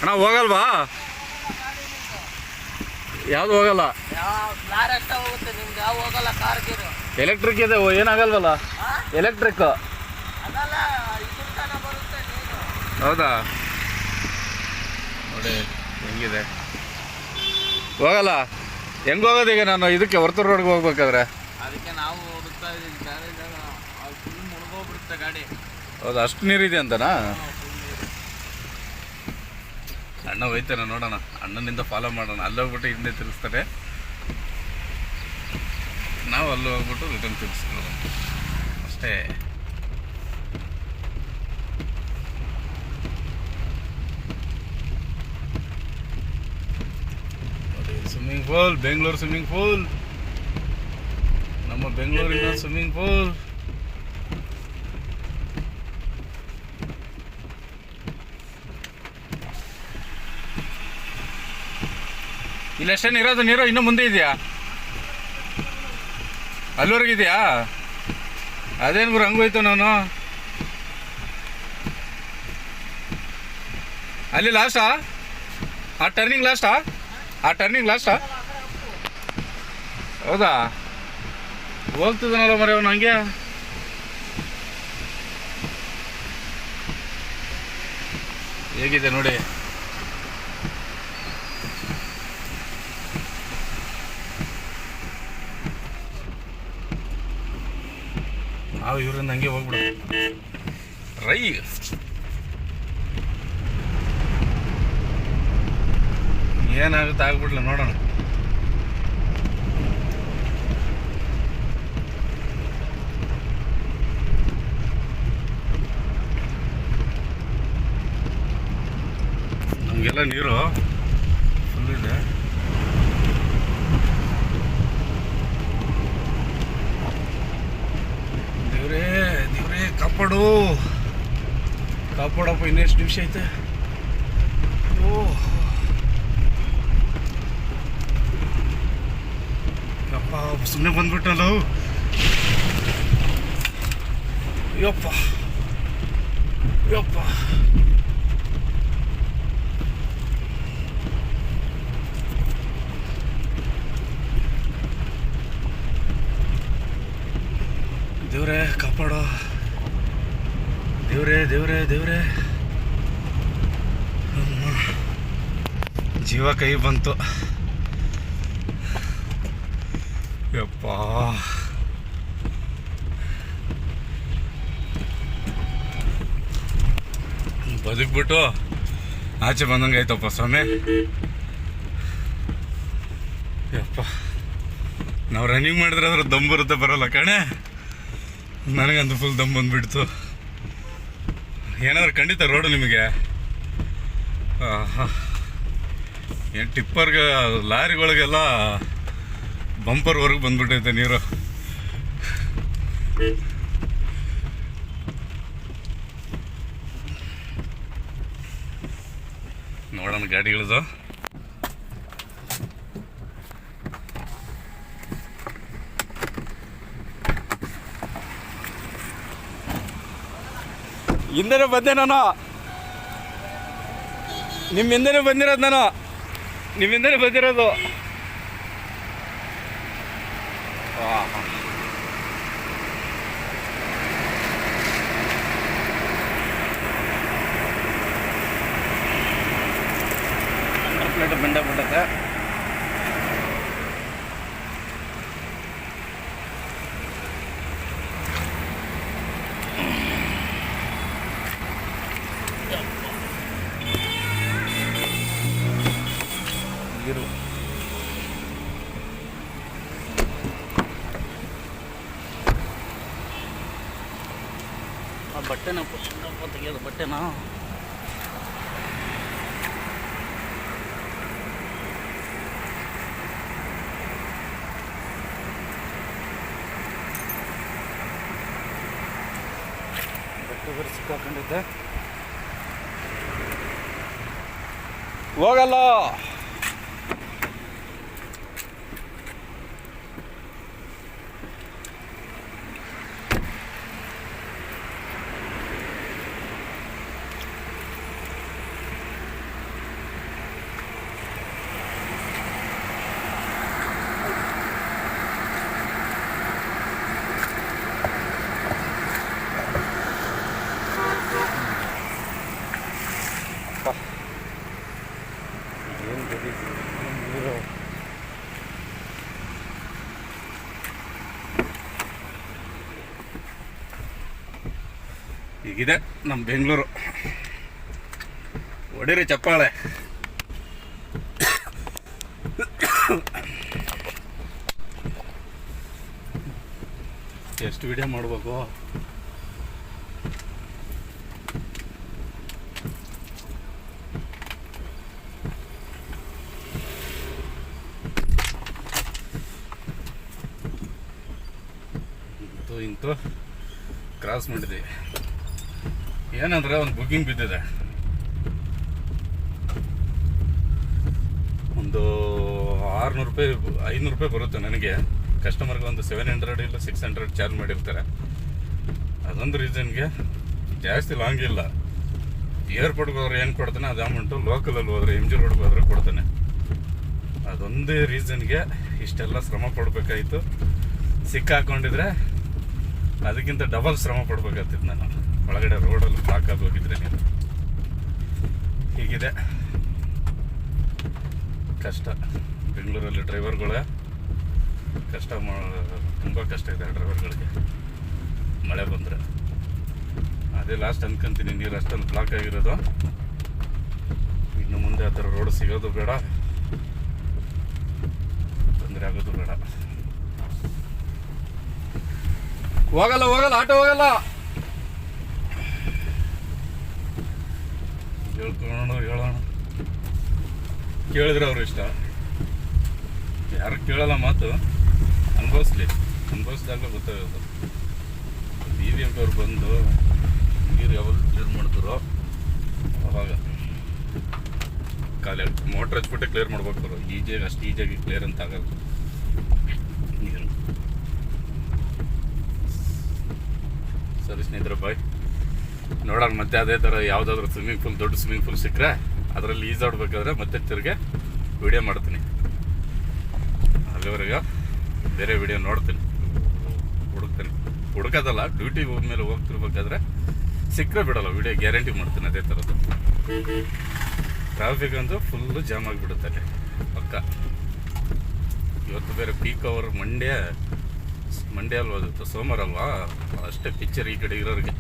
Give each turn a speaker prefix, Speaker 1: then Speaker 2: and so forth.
Speaker 1: ಅಣ್ಣ ಹೋಗಲ್ವಾ? ಯಾವ್ದು ಹೋಗಲ್ಲ? ಎಲೆಕ್ಟ್ರಿಕ್ ಇದೆ, ಏನಾಗಲ್ವಲ್ಲ? ಎಲೆಕ್ಟ್ರಿಕ್ ಹೌದಾ? ನೋಡಿ ಹೆಂಗಿದೆ, ಹೋಗಲ್ಲ. ಹೆಂಗೆ ಹೋಗೋದು ಈಗ? ನಾನು ಇದಕ್ಕೆ ವರ್ತೂರು ರೋಡ್ಗೆ ಹೋಗ್ಬೇಕಾದ್ರೆ
Speaker 2: ಅದಕ್ಕೆ ನಾವು ಹುಡುಕ್ತಾ ಇದ್ದೀವಿ. ಮುಳುಗೋಗ್ಬಿಡುತ್ತೆ ಗಾಡಿ.
Speaker 1: ಹೌದಾ? ಅಷ್ಟು ನೀರಿದೆ ಅಂತನಾ? ಅಣ್ಣ ಹೋಯ್ತಾನೆ ನೋಡೋಣ, ಅಣ್ಣನಿಂದ ಫಾಲೋ ಮಾಡೋಣ. ಅಲ್ಲಿ ಹೋಗ್ಬಿಟ್ಟು ಹಿಂದೆ ತಿರುಗಿಸ್ತಾರೆ, ನಾವು ಅಲ್ಲಿ ಹೋಗ್ಬಿಟ್ಟು ರಿಟರ್ನ್ ತಿರುಗಿಸ್ಕೊಳ್ಳೋಣ ಅಷ್ಟೇ. Swimming pool, Bengaluru swimming pool, ನಮ್ಮ ಬೆಂಗಳೂರಿನ ಸ್ವಿಮ್ಮಿಂಗ್ ಪೂಲ್. ಇಲ್ಲಷ್ಟೇನು ಇರೋದು ನೀರು? ಇನ್ನೂ ಮುಂದೆ ಇದೆಯಾ? ಅಲ್ಲಿವರೆಗಿದೆಯಾ? ಅದೇನು ಗುರು ಹಂಗೋಯ್ತು ನಾನು. ಅಲ್ಲಿ ಲಾಸ್ಟಾ? ಆ ಟರ್ನಿಂಗ್ ಲಾಸ್ಟಾ? ಆ ಟರ್ನಿಂಗ್ ಲಾಸ್ಟಾ? ಹೌದಾ? ಹೋಗ್ತಿದ್ದಾನಲ್ಲ ಮರೆ ಅವನು ಹಂಗೆ. ಹೇಗಿದೆ ನೋಡಿ. ನಾವು ಇವರಿಂದ ಹಂಗೆ ಹೋಗ್ಬಿಡ ರೈ. ಏನಾಗುತ್ತೆ ಆಗ್ಬಿಡ್ಲ ನೋಡೋಣ. ನಮಗೆಲ್ಲ ನೀರು ಫುಲ್ ಇದೆ. ದೇವ್ರೇ ದೇವ್ರೇ ಕಾಪಾಡು, ಕಾಪಾಡಪ್ಪ. ಇನ್ನೆಷ್ಟು ನಿಮಿಷ ಐತೆ? ಓ ಯಪ್ಪ, ಸುಮ್ಮನೆ ಬಂದ್ಬಿಟ್ಟಲ್ಲ. ಯಪ್ಪ ಯಪ್ಪ, ದೇವ್ರೇ ಕಾಪಾಡೋ, ದೇವ್ರೇ ದೇವ್ರೇ ದೇವ್ರೇ. ಜೀವ ಕೈ ಬಂತು. ಯಪ್ಪ, ಬದುಕ್ಬಿಟ್ಟು ಆಚೆ ಬಂದಂಗೆ ಆಯ್ತಪ್ಪ ಸ್ವಾಮಿ. ಯಪ್ಪ, ನಾವು ರನ್ನಿಂಗ್ ಮಾಡಿದ್ರೆ ಅದ್ರ ದಮ್ ಬರುತ್ತೆ, ಬರೋಲ್ಲ ಕಣೆ. ನನಗಂತೂ ಫುಲ್ ದಮ್ ಬಂದುಬಿಡ್ತು. ಏನಾದ್ರು ಖಂಡಿತ ರೋಡು ನಿಮಗೆ ಏನು ಟಿಪ್ಪರ್ಗೆ ಲಾರಿಗಳಿಗೆಲ್ಲ ಬಂಪರ್ವರೆಗೂ ಬಂದ್ಬಿಟ್ಟೈತೆ ನೀರು. ನೋಡೋಣ ಗಾಡಿಗಳದು. ಹಿಂದೆನೇ ಬಂದೆ ನಾನು, ನಿಮ್ಮ ಹಿಂದೆನೇ ಬಂದಿರೋದು ನಾನು, ನಿಮ್ಮ ಹಿಂದೆನೇ ಬಂದಿರೋದು. ಪ್ಲೇಟ್ ಬಂದಾಗ್ಬಿಟ್ಟೈತೆ. ಆ ಬಟ್ಟೆನ ತೆಗಿಯೋದು, ಬಟ್ಟೆನ ಬಟ್ಟೆ ಬೇರೆ ಸಿಕ್ಕಾಕೊಂಡಿದ್ದೆ. ಹೋಗಲ್ಲ. ಹೀಗಿದೆ ನಮ್ಮ ಬೆಂಗಳೂರು. ಹೊಡೀರಿ ಚಪ್ಪಾಳೆ. ಎಷ್ಟು ವಿಡಿಯೋ ಮಾಡ್ಬೇಕು? ಇಂತೂ ಕ್ರಾಸ್ ಮಾಡಿದ್ದೀವಿ. ಏನಂದ್ರೆ ಒಂದು ಬುಕ್ಕಿಂಗ್ ಬಿದ್ದಿದೆ, ಒಂದು 600 ರೂಪಾಯಿ 500 ರೂಪಾಯಿ ಬರುತ್ತೆ ನನಗೆ. ಕಸ್ಟಮರ್ಗೆ ಒಂದು 700 ಇಲ್ಲ 600 ಚಾರ್ಜ್ ಮಾಡಿರ್ತಾರೆ. ಅದೊಂದು ರೀಸನ್ಗೆ ಜಾಸ್ತಿ ಲಾಂಗ್ ಇಲ್ಲ. ಏರ್ಪೋರ್ಟ್ಗೆ ಹೋದ್ರೆ ಏನು ಕೊಡ್ತಾನೆ ಅದು ಅಮೌಂಟು, ಲೋಕಲಲ್ಲಿ ಹೋದ್ರೆ MG ರೋಡ್ಗೆ ಹೋದ್ರೆ ಕೊಡ್ತಾನೆ. ಅದೊಂದೇ ರೀಸನ್ಗೆ ಇಷ್ಟೆಲ್ಲ ಶ್ರಮ ಪಡಬೇಕಾಯಿತು. ಸಿಕ್ಕಾಕೊಂಡಿದ್ರೆ ಅದಕ್ಕಿಂತ ಡಬಲ್ ಶ್ರಮ ಪಡ್ಬೇಕಾಗ್ತಿತ್ತು ನಾನು. ಒಳಗಡೆ ರೋಡಲ್ಲಿ ಬ್ಲಾಕ್ ಆಗಿ ಹೋಗಿದ್ರೆ ನೀನು. ಹೀಗಿದೆ ಕಷ್ಟ. ಬೆಂಗಳೂರಲ್ಲಿ ಡ್ರೈವರ್ಗಳೇ ಕಷ್ಟ ತುಂಬ ಕಷ್ಟ ಇದೆ ಡ್ರೈವರ್ಗಳಿಗೆ. ಮಳೆ ಬಂದರೆ ಅದೇ ಲಾಸ್ಟ್ ಅನ್ಕೊಂತೀನಿ. ನೀರು ಅಷ್ಟೊಂದು ಬ್ಲಾಕ್ ಆಗಿರೋದು. ಇನ್ನು ಮುಂದೆ ಆ ಥರ ರೋಡ್ ಸಿಗೋದು ಬೇಡ, ತೊಂದರೆ ಆಗೋದು ಬೇಡ. ಹೋಗಲ್ಲ ಆಟೋ ಹೋಗಲ್ಲ. ಹೇಳೋಣ ಕೇಳಿದ್ರೆ ಅವ್ರು ಇಷ್ಟ. ಯಾರು ಕೇಳಲ್ಲ ಮಾತು. ಅನುಭವಿಸ್ದಾಗಲೂ ಗೊತ್ತಾಗೋದು. BBMP ಅವ್ರು ಬಂದು ನೀರು ಯಾವಾಗ ಕ್ಲಿಯರ್ ಮಾಡ್ತಾರೋ ಅವಾಗ ಖಾಲಿ ಮೋಟ್ರ್ ಹಚ್ಬಿಟ್ಟೆ ಕ್ಲಿಯರ್ ಮಾಡ್ಬೇಕು. ಅವರು ಅಷ್ಟು ಈಜಿಯಾಗಿ ಕ್ಲಿಯರ್ ಅಂತ ಆಗಲ್ಲ ನೀರು. ಸರಿ ಸ್ನೇಹಿತರೆ, ಬಾಯ್. ನೋಡೋಣ ಮತ್ತೆ ಅದೇ ಥರ ಯಾವುದಾದ್ರೂ ಸ್ವಿಮ್ಮಿಂಗ್ ಪೂಲ್, ದೊಡ್ಡ ಸ್ವಿಮ್ಮಿಂಗ್ ಪೂಲ್ ಸಿಕ್ಕರೆ ಅದರಲ್ಲಿ ಈಜಾಡ್ಬೇಕಾದ್ರೆ ಮತ್ತೆ ತಿರ್ಗೆ ವಿಡಿಯೋ ಮಾಡ್ತೀನಿ. ಅಲ್ಲಿವರೆಗೆ ಬೇರೆ ವಿಡಿಯೋ ನೋಡ್ತೀನಿ, ಹುಡುಕೋದಲ್ಲ. ಡ್ಯೂಟಿ ಮೇಲೆ ಹೋಗ್ತಿರ್ಬೇಕಾದ್ರೆ ಸಿಕ್ಕರೆ ಬಿಡೋಲ್ಲ, ವಿಡಿಯೋ ಗ್ಯಾರಂಟಿ ಮಾಡ್ತೀನಿ ಅದೇ ಥರದ್ದು. ಟ್ರಾಫಿಕ್ ಅಂತೂ ಫುಲ್ಲು ಜಾಮ್ ಆಗಿಬಿಡುತ್ತೆ ಅಲ್ಲಿ ಪಕ್ಕ. ಇವತ್ತು ಬೇರೆ ಪೀಕ್ ಅವರ್ ಮಂಡ್ಯ ಅಲ್ವಾ, ಅದು ಸೋಮವಾರ ಅಲ್ವಾ, ಅಷ್ಟೇ ಪಿಕ್ಚರ್ ಈ ಕಡೆ ಇರೋರಿಗೆ.